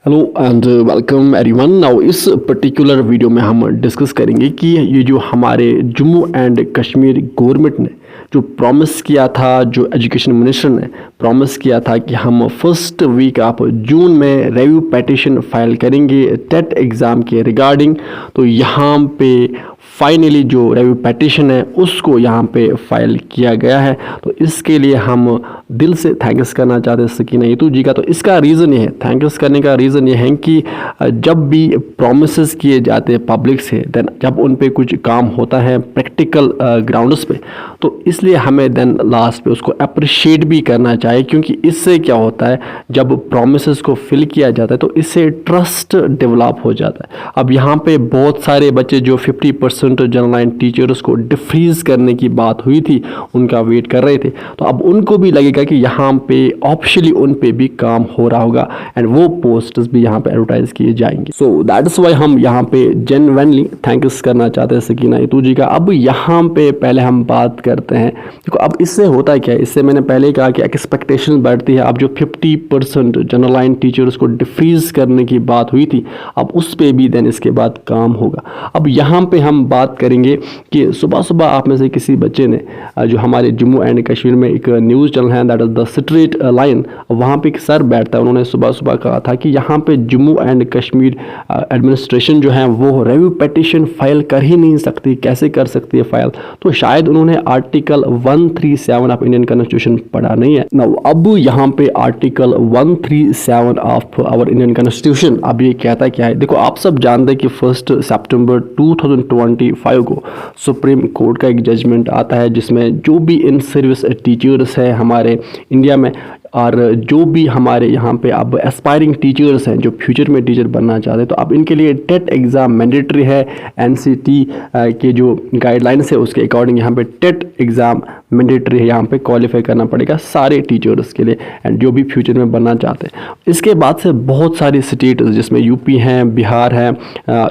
Hello and welcome everyone. Now इस particular video में हम डिस्कस करेंगे कि ये जो हमारे जम्मू एंड कश्मीर गवर्नमेंट ने जो प्रॉमिस किया था, जो एजुकेशन मिनिस्टर ने प्रॉमिस किया था कि हम फर्स्ट वीक ऑफ जून में रिव्यू पिटीशन फाइल करेंगे टेट एग्ज़ाम के रिगार्डिंग। तो यहाँ पे फाइनली जो रिव्यू पिटीशन है उसको यहाँ पे फाइल किया गया है। तो इसके लिए हम दिल से थैंक्स करना चाहते हैं सकीना यतू जी का। तो इसका रीज़न ये है, थैंक्स करने का रीज़न ये है कि जब भी प्रोमिस किए जाते हैं पब्लिक से, देन जब उन पे कुछ काम होता है प्रैक्टिकल ग्राउंड्स पे, तो इसलिए हमें देन लास्ट पे उसको अप्रिशिएट भी करना चाहिए। क्योंकि इससे क्या होता है, जब प्रोमिस को फिल किया जाता है तो इससे ट्रस्ट डेवलप हो जाता है। अब यहाँ पे बहुत सारे बच्चे जो 50% जनरल लाइन टीचर्स को डिफ्रीज करने की बात हुई थी, उनका वेट कर रहे थे, तो अब उनको भी लगेगा कि यहाँ पे ऑफिशियली उन पे भी काम हो रहा होगा एंड वो पोस्टर्स भी यहाँ पे एडवर्टाइज किए जाएंगे। सो दैट्स वाई हम यहाँ पे जेन्युइनली थैंक्स करना चाहते हैं सकीना यतू जी का। अब यहाँ पे पहले हम बात करते हैं, देखो अब इससे होता क्या है, इससे मैंने पहले कहा कि एक्सपेक्टेशन बढ़ती है। अब जो 50% जनरल लाइन टीचर्स को डिफ्रीज करने की बात हुई थी, अब उस पर भी देन इसके बाद काम होगा। अब यहाँ पे हम बात करेंगे कि सुबह सुबह आप में से किसी बच्चे ने जो हमारे जम्मू एंड कश्मीर में एक न्यूज़ चैनल है that is the street line, वहाँ पे एक सर बैठता है, उन्होंने सुबह सुबह कहा था कि यहाँ पे जम्मू एंड कश्मीर एडमिनिस्ट्रेशन जो है वो रिव्यू पिटीशन फाइल कर ही नहीं सकती, कैसे कर सकती है फाइल। तो शायद उन्होंने आर्टिकल 137 ऑफ इंडियन कॉन्स्टिट्यूशन पढ़ा नहीं है ना। अब यहाँ पे article 137 of our Indian constitution अब ये कहता क्या है, देखो आप सब जानते हैं कि 1 सितंबर 2025 को सुप्रीम कोर्ट का एक जजमेंट आता है जिसमें जो भी इन सर्विस टीचर्स हैं हमारे इंडिया में, और जो भी हमारे यहाँ पे अब एस्पायरिंग टीचर्स हैं जो फ्यूचर में टीचर बनना चाहते हैं, तो अब इनके लिए टेट एग्ज़ाम मैंडेटरी है। एनसीटी के जो गाइडलाइंस है उसके अकॉर्डिंग यहाँ पे टेट एग्ज़ाम मैंडेटरी है, यहाँ पे क्वालिफाई करना पड़ेगा सारे टीचर्स के लिए एंड जो भी फ्यूचर में बनना चाहते हैं। इसके बाद से बहुत सारी स्टेट्स जिसमें यूपी हैं, बिहार है,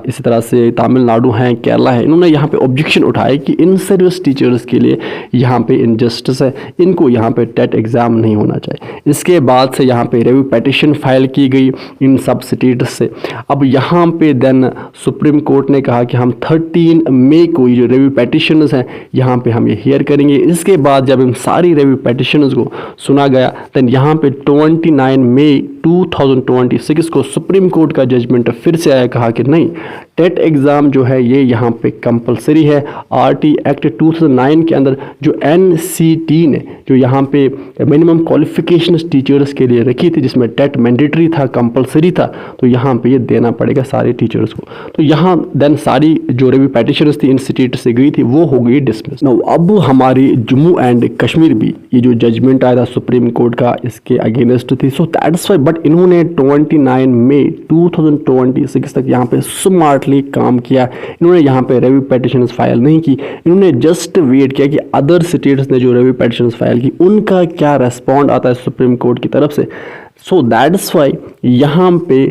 इसी तरह से तमिलनाडु हैं, केरला है, इन्होंने यहाँ पे ऑब्जेक्शन उठाए कि इन सर्विस टीचर्स के लिए यहाँ पे इनजस्टिस है, इनको यहाँ पे टेट एग्ज़ाम नहीं होना चाहिए। इसके बाद से यहाँ पे रिव्यू पिटीशन फाइल की गई इन सब स्टेट्स से। अब यहाँ पे देन सुप्रीम कोर्ट ने कहा कि हम 13 मई को ये जो रिव्यू पिटीशंस हैं यहाँ पे हम ये हियर करेंगे। इसके बाद जब इन सारी रिव्यू पिटीशंस को सुना गया, देन यहाँ पे 29 मई 2026 को सुप्रीम कोर्ट का जजमेंट फिर से आया, कहा कि नहीं, टेट एग्ज़ाम जो है ये यहाँ पे कंपलसरी है। आरटी एक्ट 2009 के अंदर जो एनसीटी ने जो यहाँ पे मिनिमम क्वालिफिकेशन टीचर्स के लिए रखी थी, जिसमें टेट मैंडेटरी था, कंपलसरी था, तो यहाँ पे ये देना पड़ेगा सारे टीचर्स को। तो यहाँ देन सारी जो रिव्यू पिटीशंस थी इन स्टेट से गई थी वो हो गई डिसमिस। नाउ अब हमारी जम्मू एंड कश्मीर भी ये जो जजमेंट आया था सुप्रीम कोर्ट का इसके अगेंस्ट थी, सो दैट्स वाई बट इन्होंने 29 मई 2026 तक यहाँ पे स्मार्टली काम किया। इन्होंने यहाँ पे रिव्यू पिटीशंस फाइल नहीं की, इन्होंने जस्ट वेट किया कि अदर स्टेट्स ने जो रिव्यू पिटीशंस फाइल की उनका क्या रेस्पॉन्ड आता है सुप्रीम कोर्ट की तरफ से। सो दैट्स वाई यहाँ पे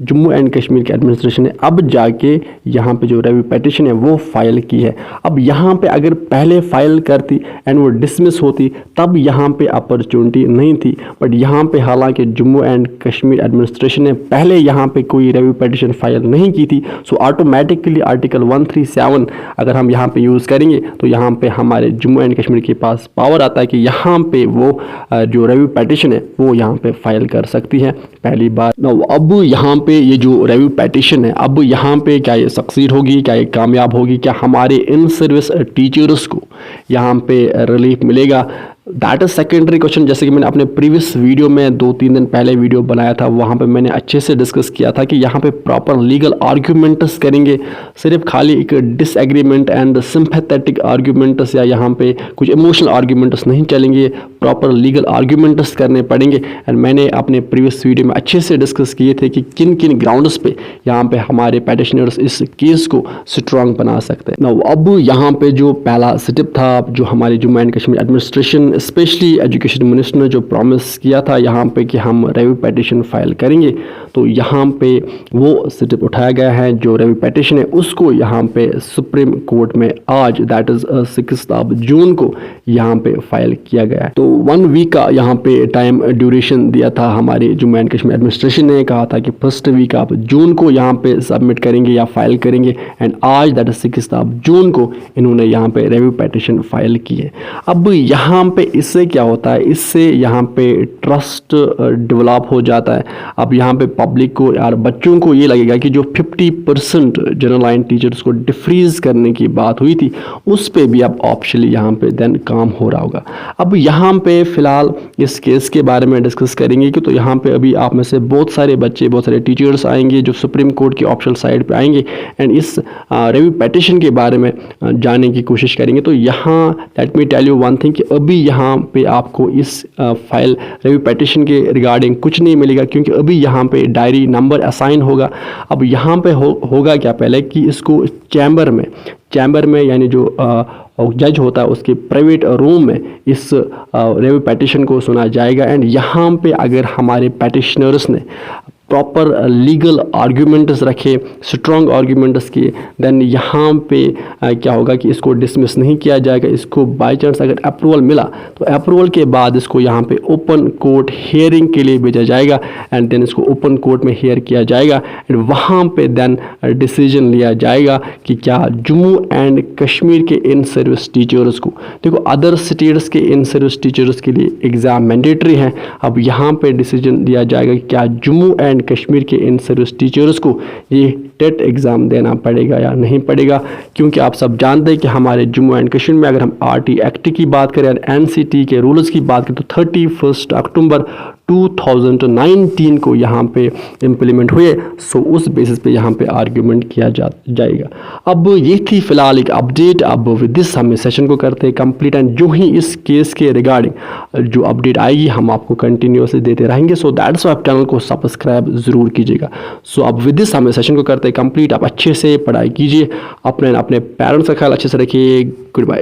जम्मू एंड कश्मीर के एडमिनिस्ट्रेशन ने अब जाके यहाँ पे जो रिव्यू पिटीशन है वो फाइल की है। अब यहाँ पे अगर पहले फाइल करती एंड वो डिसमिस होती तब यहाँ पे अपॉर्चुनिटी नहीं थी, बट यहाँ पे हालांकि जम्मू एंड कश्मीर एडमिनिस्ट्रेशन ने पहले यहाँ पे कोई रिव्यू पिटीशन फाइल नहीं की थी, सो ऑटोमेटिकली आर्टिकल 137 अगर हम यहाँ पे यूज़ करेंगे तो यहाँ पे हमारे जम्मू एंड कश्मीर के पास पावर आता है कि यहाँ पे वो जो रिव्यू पिटीशन है वो यहाँ पे फाइल कर सकती है पहली बार। अब यहाँ पे ये जो रिव्यू पिटीशन है, अब यहाँ पे क्या ये सक्सीड होगी, क्या ये कामयाब होगी, क्या हमारे इन सर्विस टीचर्स को यहाँ पे रिलीफ मिलेगा, दैट इज सेकेंडरी क्वेश्चन। जैसे कि मैंने अपने प्रीवियस वीडियो में 2-3 दिन पहले वीडियो बनाया था, वहाँ पे मैंने अच्छे से डिस्कस किया था कि यहाँ पे प्रॉपर लीगल आर्ग्यूमेंट्स करेंगे, सिर्फ खाली एक डिसएग्रीमेंट एंड सिंपैथेटिक आर्ग्यूमेंट्स या यहाँ पे कुछ इमोशनल आर्ग्यूमेंट्स नहीं चलेंगे, प्रॉपर लीगल आर्ग्यूमेंट्स करने पड़ेंगे। एंड मैंने अपने प्रीवियस वीडियो में अच्छे से डिस्कस किए थे कि किन किन ग्राउंड्स पे यहाँ पे हमारे पिटीशनर्स इस केस को स्ट्रॉन्ग बना सकते हैं। नाउ अब यहाँ पे जो पहला स्टेप था जो हमारे Jammu and Kashmir administration specially education minister ने जो प्रॉमिस किया था यहाँ पे कि हम रिव्यू पिटीशन फाइल करेंगे, तो यहाँ पे वो स्टेप उठाया गया है। जो रिव्यू पिटीशन है उसको यहाँ पे सुप्रीम कोर्ट में आज दैट इज़ 6 जून को यहाँ पे फाइल किया गया है। तो 1 वीक का यहाँ पे टाइम ड्यूरेशन दिया था हमारे जम्मू एंड कश्मीर एडमिनिस्ट्रेशन ने, कहा था कि 1 वीक आप जून को यहाँ पे सबमिट करेंगे या फाइल करेंगे, एंड आज दैट इज 6 जून को इन्होंने यहाँ पे रिव्यू पिटीशन फाइल की है। अब यहाँ पे इससे क्या होता है, इससे यहाँ पे ट्रस्ट डेवलप हो जाता है। अब यहाँ पे पब्लिक को यार बच्चों को ये लगेगा कि जो 50% जनरल लाइन टीचर्स को डिफ्रीज करने की बात हुई थी उस पे भी अब ऑप्शनली यहाँ पे देन काम हो रहा होगा। अब यहाँ पे फिलहाल इस केस के बारे में डिस्कस करेंगे कि तो यहाँ पे अभी आप में से बहुत सारे बच्चे, बहुत सारे टीचर्स आएंगे जो सुप्रीम कोर्ट की ऑप्शनल साइड पे आएंगे एंड इस रिव्यू पिटीशन के बारे में जानने की कोशिश करेंगे। तो यहाँ let me tell you one thing कि अभी यहाँ पे आपको इस फाइल रिव्यू पिटीशन के रिगार्डिंग कुछ नहीं मिलेगा, क्योंकि अभी यहाँ पे डायरी नंबर असाइन होगा। अब यहाँ पे होगा क्या पहले कि इसको चैम्बर में यानी जो जज होता है उसके प्राइवेट रूम में इस रिव्यू पिटीशन को सुना जाएगा, एंड यहाँ पे अगर हमारे पिटिशनर्स ने प्रॉपर लीगल आर्ग्यूमेंट्स रखे, स्ट्रॉन्ग आर्ग्यूमेंट्स किए, देन यहाँ पे क्या होगा कि इसको डिसमिस नहीं किया जाएगा। इसको बाय चांस अगर अप्रूवल मिला तो अप्रूवल के बाद इसको यहाँ पे ओपन कोर्ट हियरिंग के लिए भेजा जाएगा, एंड देन इसको ओपन कोर्ट में हियर किया जाएगा, एंड वहाँ पे देन डिसीजन लिया जाएगा कि क्या जम्मू एंड कश्मीर के इन सर्विस टीचर्स को, देखो अदर स्टेट्स के इन सर्विस टीचर्स के लिए एग्ज़ाम मैंडेटरी है। अब यहाँ पे डिसीजन लिया जाएगा कि क्या जम्मू एंड कश्मीर के इन सर्विस टीचर्स को ये टेट एग्ज़ाम देना पड़ेगा या नहीं पड़ेगा, क्योंकि आप सब जानते हैं कि हमारे जम्मू एंड कश्मीर में अगर हम RT एक्ट की बात करें, NCT के रूल्स की बात करें, तो 31 अक्टूबर 2019 को यहाँ पे इम्प्लीमेंट हुए। सो उस बेसिस पे यहाँ पे आर्ग्यूमेंट किया जाएगा। अब ये थी फिलहाल एक अपडेट। अब विद दिस हम इस सेशन को करते हैं कंप्लीट, एंड जो ही इस केस के रिगार्डिंग जो अपडेट आएगी हम आपको कंटिन्यूसली देते रहेंगे। सो दैट्स वाई आप चैनल को सब्सक्राइब ज़रूर कीजिएगा। सो अब विद दिस हम इस सेशन को करते हैं कंप्लीट। आप अच्छे से पढ़ाई कीजिए, अपने पेरेंट्स का ख्याल अच्छे से रखिए। Good bye.